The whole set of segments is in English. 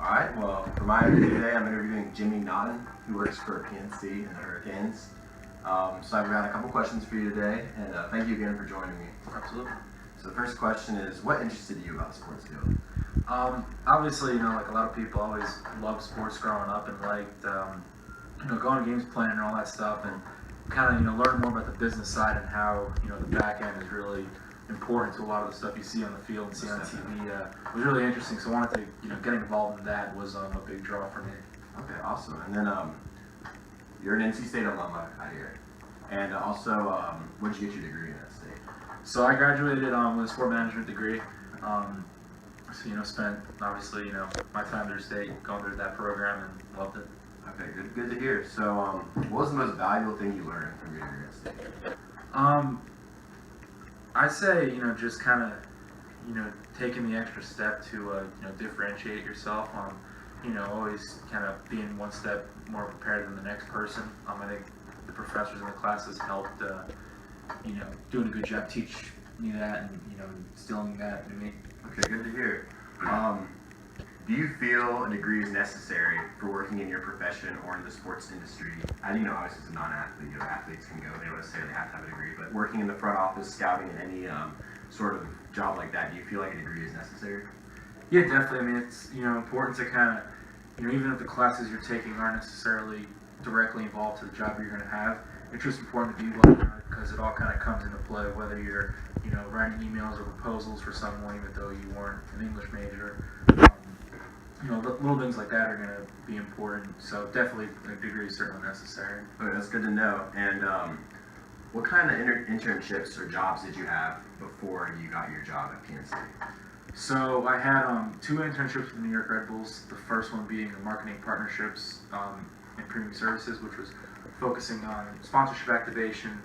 Alright, well, for my interview today, I'm interviewing Jimmy Naughton, who works for PNC and the Hurricanes. So I've got a couple questions for you today, and thank you again for joining me. Absolutely. So the first question is, what interested you about the sports field? Obviously, like a lot of people, always loved sports growing up and liked, going to games, playing, and all that stuff, and kind of, learn more about the business side and how, the back end is really important to a lot of the stuff you see on the field and see on TV. It was really interesting, so I wanted to, getting involved in that was a big draw for me. Okay, awesome. And then you're an NC State alumni, I hear. And also, what did you get your degree in at State? So I graduated with a sport management degree. So, spent, obviously, my time through State, going through that program and loved it. Okay, good to hear. So, what was the most valuable thing you learned from your degree at State? I'd say, just kind of, taking the extra step to, differentiate yourself on, always kind of being one step more prepared than the next person. I think the professors in the classes helped, doing a good job teach me that and, instilling that in me. Okay, good to hear. Do you feel a degree is necessary for working in your profession or in the sports industry? As you know, obviously as a non-athlete, athletes can go, they don't necessarily have to have a degree, but working in the front office, scouting, and any sort of job like that, do you feel like a degree is necessary? Yeah, definitely. I mean, it's, important to kind of, even if the classes you're taking aren't necessarily directly involved to the job you're going to have, it's just important to be well learned because it all kind of comes into play, whether you're, writing emails or proposals for someone, even though you weren't an English major. Little things like that are going to be important. So definitely a degree is certainly necessary. Okay, that's good to know. And what kind of internships or jobs did you have before you got your job at PNC? So I had 2 internships with the New York Red Bulls. The first one being the marketing partnerships and premium services, which was focusing on sponsorship activation,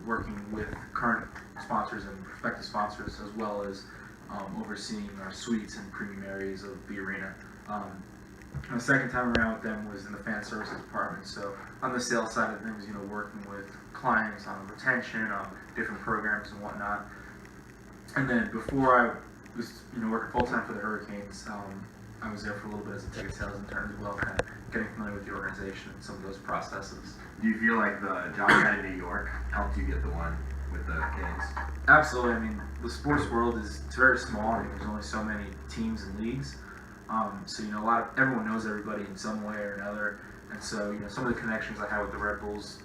working with current sponsors and prospective sponsors, as well as overseeing our suites and premium areas of the arena. The second time around with them was in the fan services department. So on the sales side of things, working with clients on retention, on different programs and whatnot. And then before I was, working full time for the Hurricanes, I was there for a little bit as a ticket sales intern as well, kind of getting familiar with the organization and some of those processes. Do you feel like the job you had in New York helped you get the one with the Canes? Absolutely. I mean, the sports world it's very small. I mean, there's only so many teams and leagues. So everyone knows everybody in some way or another. And so some of the connections I had with the Red Bulls,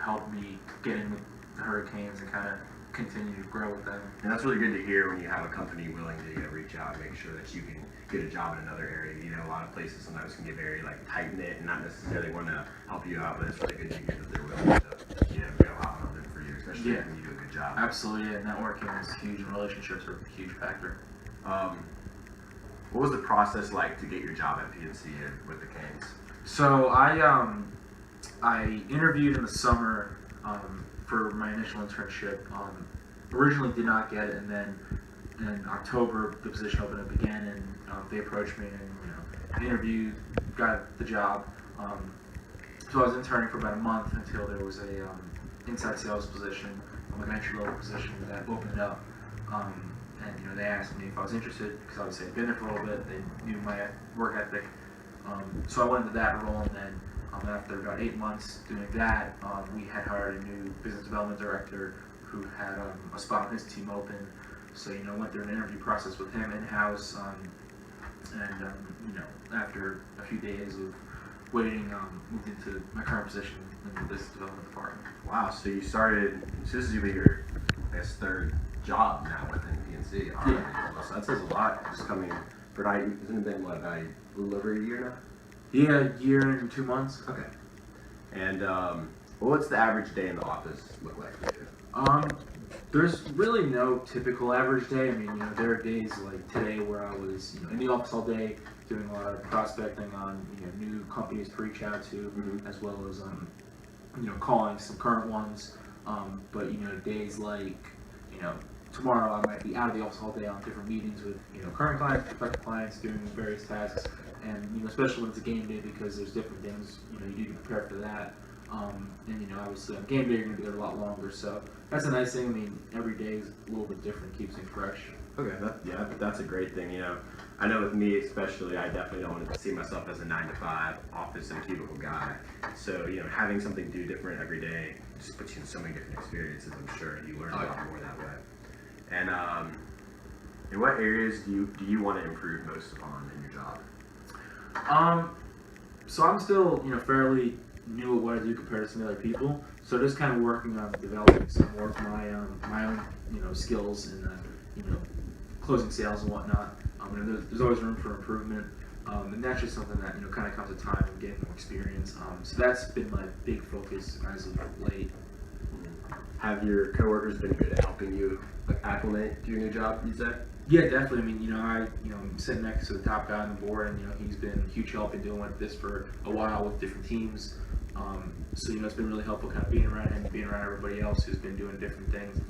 helped me get in with the Hurricanes and kind of continue to grow with them. And that's really good to hear when you have a company willing to reach out and make sure that you can get a job in another area. A lot of places sometimes can get very tight knit and not necessarily want to help you out, but it's really good to hear that they're willing to go out on them for you, especially when you do a good job. Absolutely, yeah. Networking is huge, and relationships are a huge factor. What was the process like to get your job at PNC with the Canes? So I interviewed in the summer for my initial internship. Originally did not get it, and then in October the position opened up again, and they approached me and interviewed, got the job. So I was interning for about a month until there was a inside sales position, an entry level position that opened up. And they asked me if I was interested because obviously I'd been there for a little bit. They knew my work ethic, so I went into that role. And then after about 8 months doing that, we had hired a new business development director who had a spot on his team open. So went through an interview process with him in house, and after a few days of waiting, moved into my current position in the business development department. Wow, so you started. So this is your, I guess, third job now within PNC. Yeah. So that says a lot. Just coming for hasn't it been about a little over a year now? Yeah, a year and 2 months. Okay. And what's the average day in the office look like for you? There's really no typical average day. I mean, there are days like today where I was, in the office all day doing a lot of prospecting on, new companies to reach out to, as well as, calling some current ones. But days like, tomorrow I might be out of the office all day on different meetings with, current clients, prospective clients, doing various tasks. And, especially when it's a game day because there's different things, you need to prepare for that. And obviously on game day you're going to be there a lot longer, so that's a nice thing. I mean, every day is a little bit different, keeps me fresh. Okay, that's a great thing. I know with me especially, I definitely don't want to see myself as a 9 to 5 office and cubicle guy. So, having something to do different every day just puts you in so many different experiences, I'm sure. You learn a lot more that way. And in what areas do you want to improve most upon in your job? So I'm still, fairly new at what I do compared to some other people. So just kind of working on developing some more of my own, skills and, closing sales and whatnot. There's always room for improvement. And that's just something that, kind of comes with time and getting more experience. So that's been my big focus as of late. Have your coworkers been good at helping you acclimate to your new job, you'd say? Yeah, definitely. I mean, I'm sitting next to the top guy on the board, and he's been a huge help in doing this for a while with different teams. So it's been really helpful kind of being around him, being around everybody else who's been doing different things.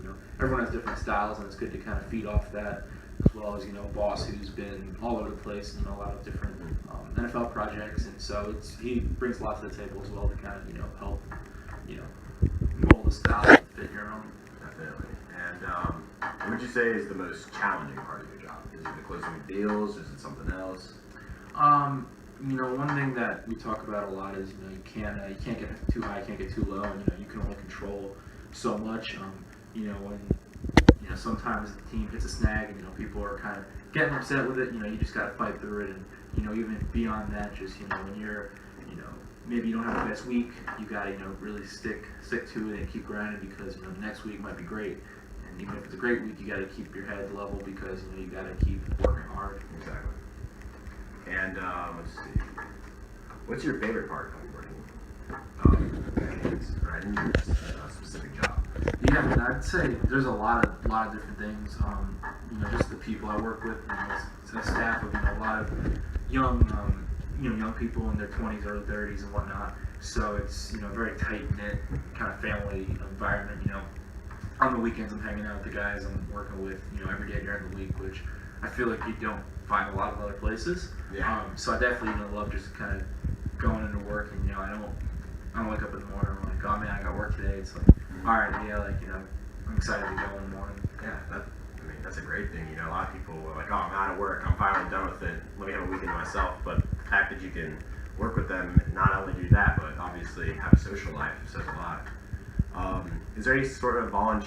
Everyone has different styles, and it's good to kind of feed off that, as well as a boss who's been all over the place, a lot of different NFL projects, and so he brings a lot to the table as well to kind of help mold the style and fit your own. Definitely. And what would you say is the most challenging part of your job? Is it the closing of deals? Is it something else? One thing that we talk about a lot is you can't get too high, you can't get too low, and you can only control so much. When sometimes the team hits a snag and people are kind of getting upset with it, you just gotta fight through it, and even beyond that, just when you're maybe you don't have the best week, you gotta really stick to it and keep grinding, because the next week might be great, and even if it's a great week, you gotta keep your head level, because you gotta keep working hard. Exactly. And let's see, what's your favorite part of working right in your specific job? Yeah, I mean, I'd say there's a lot of different things. Just the people I work with, it's a staff of a lot of young people in their 20s, early 30s, and whatnot. So it's a very tight knit kind of family environment. On the weekends I'm hanging out with the guys I'm working with, every day during the week, which I feel like you don't find a lot of other places. Yeah. So I definitely love just kind of going into work, and I don't wake up in the morning and I'm like, oh man, I got work today. It's like, all right, yeah, I'm excited to go in the morning. Yeah, that's a great thing. A lot of people are like, oh, I'm out of work, I'm finally done with it, let me have a weekend to myself. But the fact that you can work with them and not only do that, but obviously have a social life says a lot. Is there any sort of volunteer